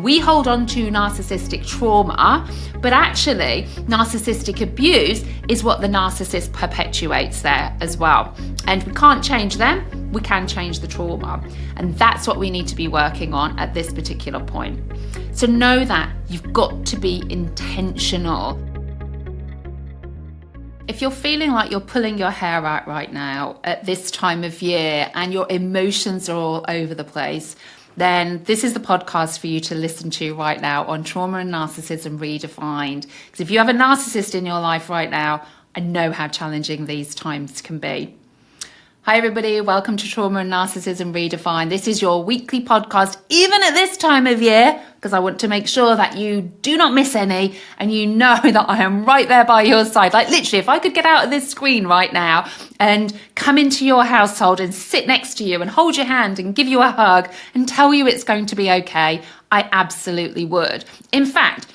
we hold on to narcissistic trauma, but actually narcissistic abuse is what the narcissist perpetuates there as well. And we can't change them, we can change the trauma. And that's what we need to be working on at this particular point. So know that you've got to be intentional. If you're feeling like you're pulling your hair out right now at this time of year and your emotions are all over the place, then this is the podcast for you to listen to right now on Trauma and Narcissism Redefined. Because if you have a narcissist in your life right now, I know how challenging these times can be. Hi everybody, welcome to Trauma and Narcissism Redefined. This is your weekly podcast, even at this time of year, because I want to make sure that you do not miss any and you know that I am right there by your side. Like literally, if I could get out of this screen right now and come into your household and sit next to you and hold your hand and give you a hug and tell you it's going to be okay, I absolutely would. In fact,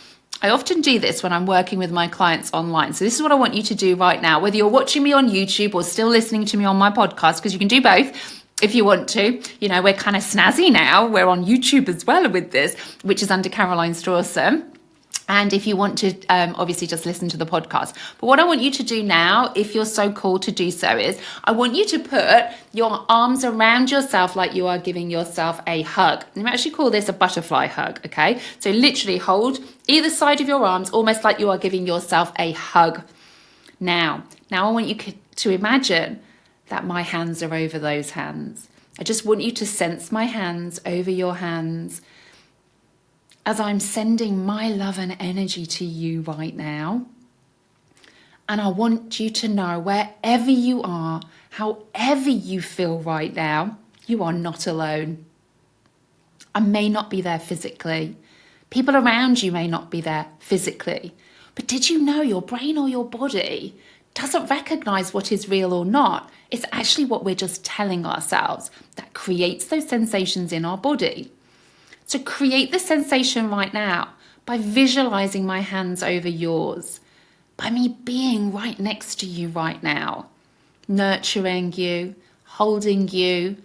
I often do this when I'm working with my clients online. So this is what I want you to do right now, whether you're watching me on YouTube or still listening to me on my podcast, because you can do both if you want to. You know, we're kind of snazzy now. We're on YouTube as well with this, which is under Caroline Strawson. And if you want to, obviously just listen to the podcast. But what I want you to do now, if you're so called to do so, is I want you to put your arms around yourself like you are giving yourself a hug. And we actually call this a butterfly hug, okay? So literally hold either side of your arms, almost like you are giving yourself a hug. Now I want you to imagine that my hands are over those hands. I just want you to sense my hands over your hands, as I'm sending my love and energy to you right now. And I want you to know, wherever you are, however you feel right now, you are not alone. I may not be there physically. People around you may not be there physically. But did you know your brain or your body doesn't recognize what is real or not? It's actually what we're just telling ourselves that creates those sensations in our body. So create the sensation right now by visualizing my hands over yours, by me being right next to you right now, nurturing you, holding you,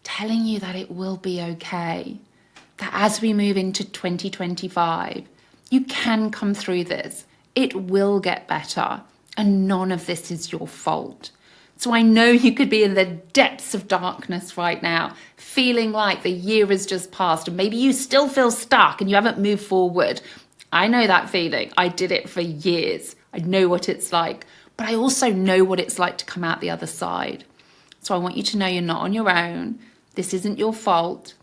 telling you that it will be okay, that as we move into 2025, you can come through this. It will get better, and none of this is your fault. So I know you could be in the depths of darkness right now, feeling like the year has just passed and maybe you still feel stuck and you haven't moved forward. I know that feeling. I did it for years. I know what it's like, but I also know what it's like to come out the other side. So I want you to know you're not on your own. This isn't your fault.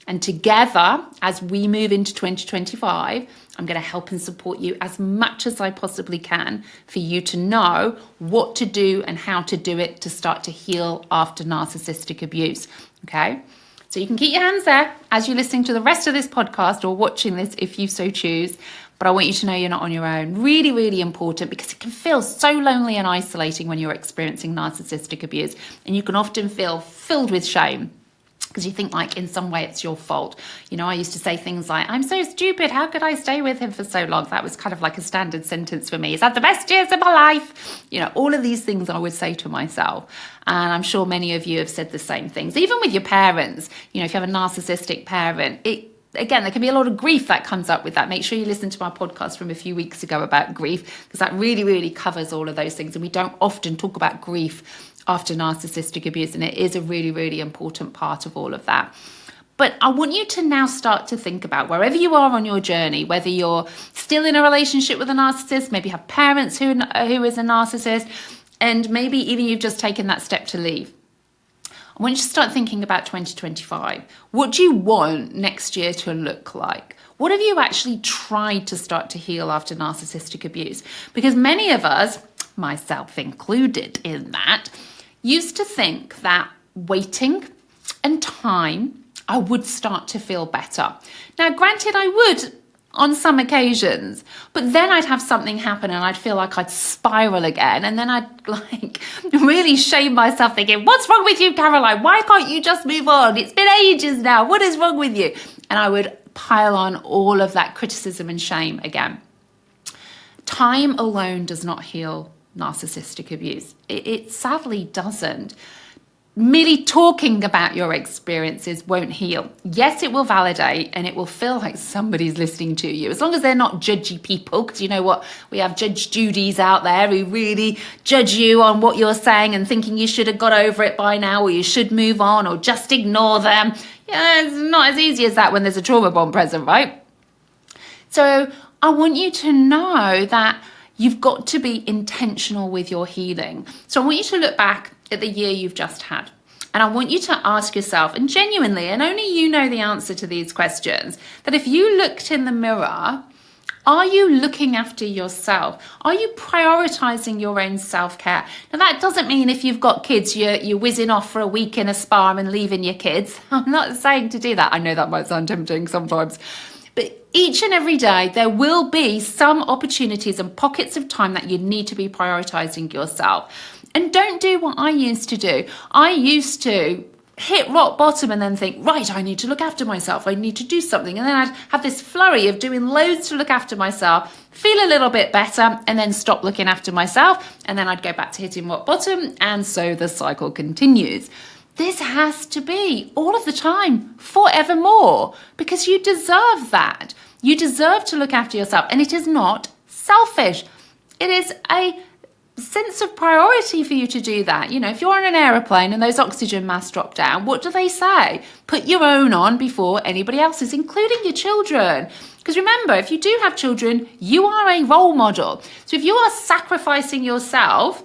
And together, as we move into 2025, I'm going to help and support you as much as I possibly can for you to know what to do and how to do it to start to heal after narcissistic abuse. Okay? So you can keep your hands there as you're listening to the rest of this podcast or watching this if you so choose. But I want you to know you're not on your own. Really, really important, because it can feel so lonely and isolating when you're experiencing narcissistic abuse. And you can often feel filled with shame, because you think like in some way it's your fault. You know, I used to say things like, I'm so stupid, how could I stay with him for so long? That was kind of like a standard sentence for me. Is that the best years of my life? You know, all of these things I would say to myself. And I'm sure many of you have said the same things, even with your parents. You know, if you have a narcissistic parent, again, there can be a lot of grief that comes up with that. Make sure you listen to my podcast from a few weeks ago about grief, because that really, really covers all of those things. And we don't often talk about grief after narcissistic abuse, and it is a really, really important part of all of that. But I want you to now start to think about, wherever you are on your journey, whether you're still in a relationship with a narcissist, maybe have parents who is a narcissist, and maybe even you've just taken that step to leave. I want you to start thinking about 2025. What do you want next year to look like? What have you actually tried to start to heal after narcissistic abuse? Because many of us, myself included in that, used to think that waiting and time, I would start to feel better. Now, granted, I would on some occasions, but then I'd have something happen and I'd feel like I'd spiral again. And then I'd like really shame myself thinking, what's wrong with you, Caroline? Why can't you just move on? It's been ages now. What is wrong with you? And I would pile on all of that criticism and shame again. Time alone does not heal narcissistic abuse. It sadly doesn't. merely talking about your experiences won't heal. Yes, it will validate and it will feel like somebody's listening to you, as long as they're not judgy people, because you know what? We have Judge Judys out there who really judge you on what you're saying and thinking you should have got over it by now, or you should move on, or just ignore them. Yeah, it's not as easy as that when there's a trauma bond present, right? So I want you to know that you've got to be intentional with your healing. So I want you to look back at the year you've just had. And I want you to ask yourself, and genuinely, and only you know the answer to these questions, that if you looked in the mirror, are you looking after yourself? Are you prioritizing your own self-care? Now, that doesn't mean if you've got kids, you're whizzing off for a week in a spa and leaving your kids. I'm not saying to do that. I know that might sound tempting sometimes. But each and every day, there will be some opportunities and pockets of time that you need to be prioritizing yourself. And don't do what I used to do. I used to hit rock bottom and then think, right, I need to look after myself. I need to do something. And then I'd have this flurry of doing loads to look after myself, feel a little bit better, and then stop looking after myself. And then I'd go back to hitting rock bottom. And so the cycle continues. This has to be all of the time, forevermore, because you deserve that. You deserve to look after yourself. And it is not selfish. It is a sense of priority for you to do that. You know, if you're on an aeroplane and those oxygen masks drop down, what do they say? Put your own on before anybody else's, including your children. Because remember, if you do have children, you are a role model. So if you are sacrificing yourself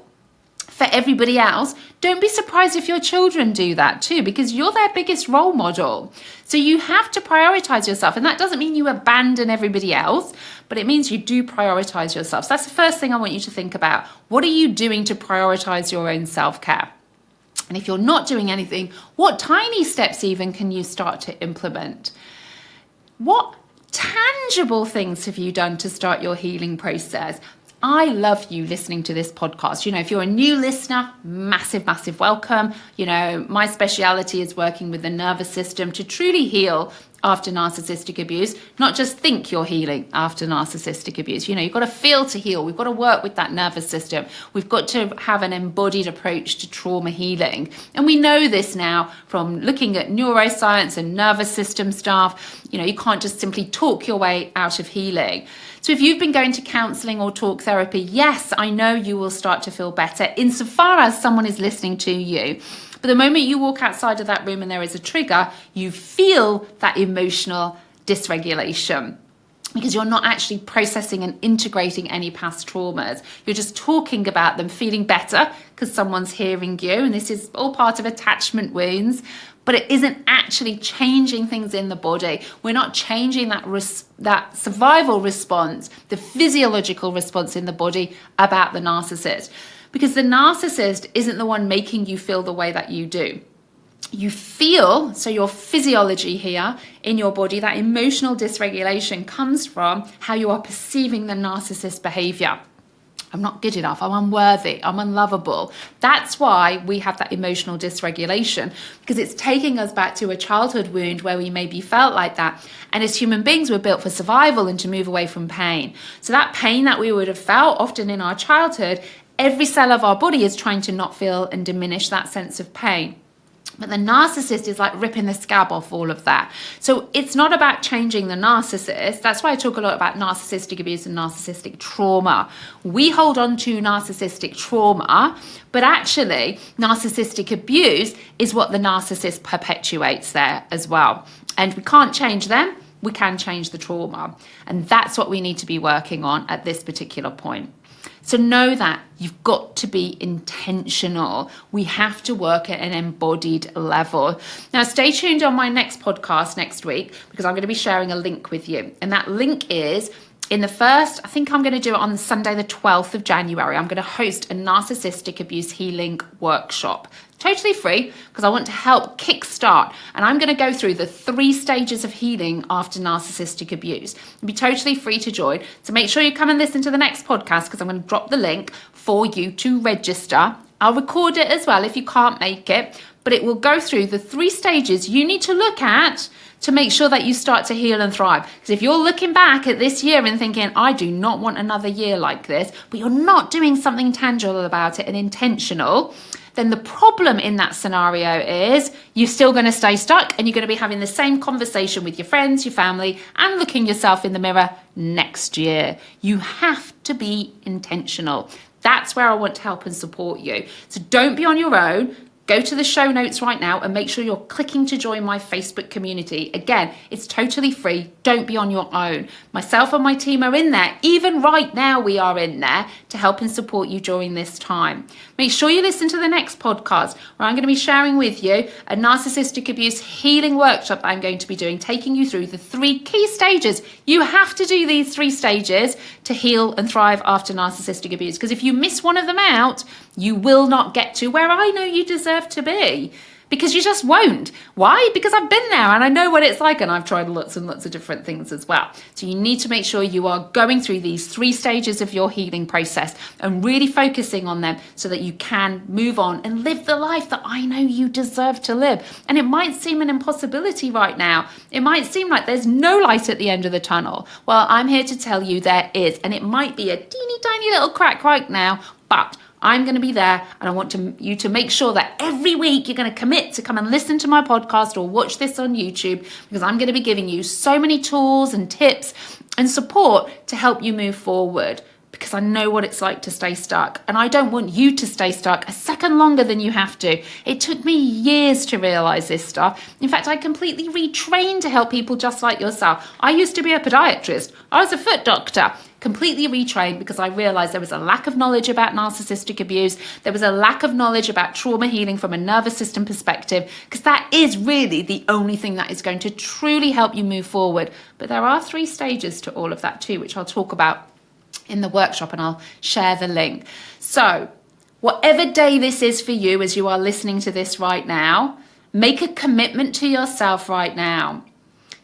for everybody else, don't be surprised if your children do that too, because you're their biggest role model. So you have to prioritize yourself. And that doesn't mean you abandon everybody else, but it means you do prioritize yourself. So that's the first thing I want you to think about. What are you doing to prioritize your own self-care? And if you're not doing anything, what tiny steps even can you start to implement? What tangible things have you done to start your healing process? I love you listening to this podcast. You know, if you're a new listener, massive, massive welcome. You know, my speciality is working with the nervous system to truly heal after narcissistic abuse, not just think you're healing after narcissistic abuse. You know, you've got to feel to heal. We've got to work with that nervous system. We've got to have an embodied approach to trauma healing. And we know this now from looking at neuroscience and nervous system stuff. You know, you can't just simply talk your way out of healing. So if you've been going to counselling or talk therapy, yes, I know you will start to feel better insofar as someone is listening to you. But the moment you walk outside of that room and there is a trigger, you feel that emotional dysregulation because you're not actually processing and integrating any past traumas. You're just talking about them, feeling better because someone's hearing you. And this is all part of attachment wounds, but it isn't actually changing things in the body. We're not changing that survival response, the physiological response in the body about the narcissist. Because the narcissist isn't the one making you feel the way that you do. You feel, so your physiology here in your body, that emotional dysregulation comes from how you are perceiving the narcissist behavior. I'm not good enough, I'm unworthy, I'm unlovable. That's why we have that emotional dysregulation, because it's taking us back to a childhood wound where we maybe felt like that. And as human beings, we're built for survival and to move away from pain. So that pain that we would have felt often in our childhood, every cell of our body is trying to not feel and diminish that sense of pain. But the narcissist is like ripping the scab off all of that. So it's not about changing the narcissist. That's why I talk a lot about narcissistic abuse and narcissistic trauma. We hold on to narcissistic trauma, but actually narcissistic abuse is what the narcissist perpetuates there as well. And we can't change them. We can change the trauma. And that's what we need to be working on at this particular point. So know that you've got to be intentional. We have to work at an embodied level. Now, stay tuned on my next podcast next week because I'm going to be sharing a link with you. And that link is in the first, I think I'm going to do it on Sunday, the 12th of January. I'm going to host a narcissistic abuse healing workshop. Totally free because I want to help kickstart. And I'm going to go through the 3 stages of healing after narcissistic abuse. It'll be totally free to join. So make sure you come and listen to the next podcast because I'm going to drop the link for you to register. I'll record it as well if you can't make it, but it will go through the 3 stages you need to look at to make sure that you start to heal and thrive. Because if you're looking back at this year and thinking, I do not want another year like this, but you're not doing something tangible about it and intentional, then the problem in that scenario is you're still going to stay stuck and you're going to be having the same conversation with your friends, your family, and looking yourself in the mirror next year. You have to be intentional. That's where I want to help and support you. So don't be on your own. Go to the show notes right now and make sure you're clicking to join my Facebook community. Again, it's totally free. Don't be on your own. Myself and my team are in there. Even right now, we are in there to help and support you during this time. Make sure you listen to the next podcast where I'm going to be sharing with you a narcissistic abuse healing workshop that I'm going to be doing, taking you through the 3 key stages. You have to do these 3 stages to heal and thrive after narcissistic abuse. Because if you miss one of them out, you will not get to where I know you deserve to be, because you just won't. Why? Because I've been there and I know what it's like, and I've tried lots and lots of different things as well. So you need to make sure you are going through these 3 stages of your healing process and really focusing on them so that you can move on and live the life that I know you deserve to live. And it might seem an impossibility right now. It might seem like there's no light at the end of the tunnel. Well, I'm here to tell you there is, and it might be a teeny tiny little crack right now, but I'm going to be there, and I want you to make sure that every week you're going to commit to come and listen to my podcast or watch this on YouTube, because I'm going to be giving you so many tools and tips and support to help you move forward, because I know what it's like to stay stuck, and I don't want you to stay stuck a second longer than you have to. It took me years to realize this stuff. In fact, I completely retrained to help people just like yourself. I used to be a podiatrist. I was a foot doctor. Completely retrained because I realized there was a lack of knowledge about narcissistic abuse. There was a lack of knowledge about trauma healing from a nervous system perspective, because that is really the only thing that is going to truly help you move forward. But there are 3 stages to all of that too, which I'll talk about in the workshop, and I'll share the link. So whatever day this is for you, as you are listening to this right now, make a commitment to yourself right now.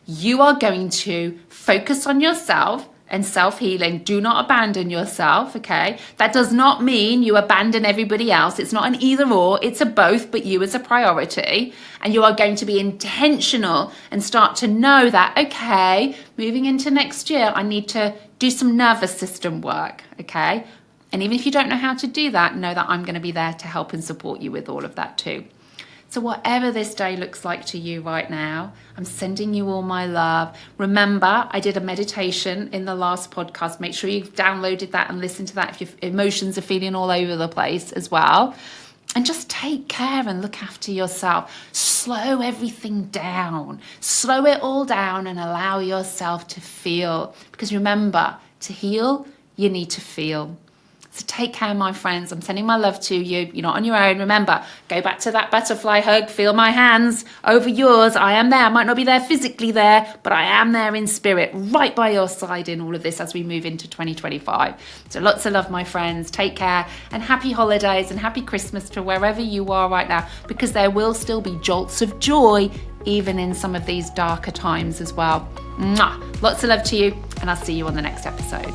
You are going to focus on yourself and self-healing. Do not abandon yourself, okay? That does not mean you abandon everybody else. It's not an either or, it's a both, but you as a priority. And you are going to be intentional and start to know that, okay, moving into next year, I need to do some nervous system work, okay? And even if you don't know how to do that, know that I'm going to be there to help and support you with all of that too. So whatever this day looks like to you right now, I'm sending you all my love. Remember, I did a meditation in the last podcast. Make sure you've downloaded that and listened to that if your emotions are feeling all over the place as well. And just take care and look after yourself. Slow everything down. Slow it all down and allow yourself to feel. Because remember, to heal, you need to feel. So take care, my friends. I'm sending my love to you. You're not on your own. Remember, go back to that butterfly hug. Feel my hands over yours. I am there. I might not be there physically there, but I am there in spirit, right by your side in all of this as we move into 2025. So lots of love, my friends. Take care, and happy holidays and happy Christmas to wherever you are right now, because there will still be jolts of joy even in some of these darker times as well. Mwah! Lots of love to you, and I'll see you on the next episode.